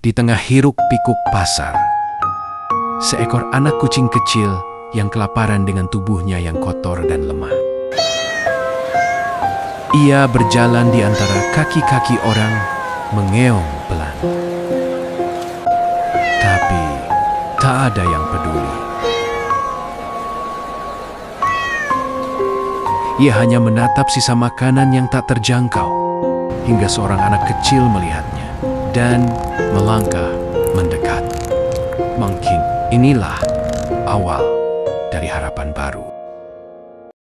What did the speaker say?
Di tengah hiruk-pikuk pasar, seekor anak kucing kecil yang kelaparan dengan tubuhnya yang kotor dan lemah. Ia berjalan di antara kaki-kaki orang, mengeong pelan. Tapi tak ada yang peduli. Ia hanya menatap sisa makanan yang tak terjangkau, hingga seorang anak kecil melihatnya dan melangkah mendekat. Mungkin inilah awal dari harapan baru.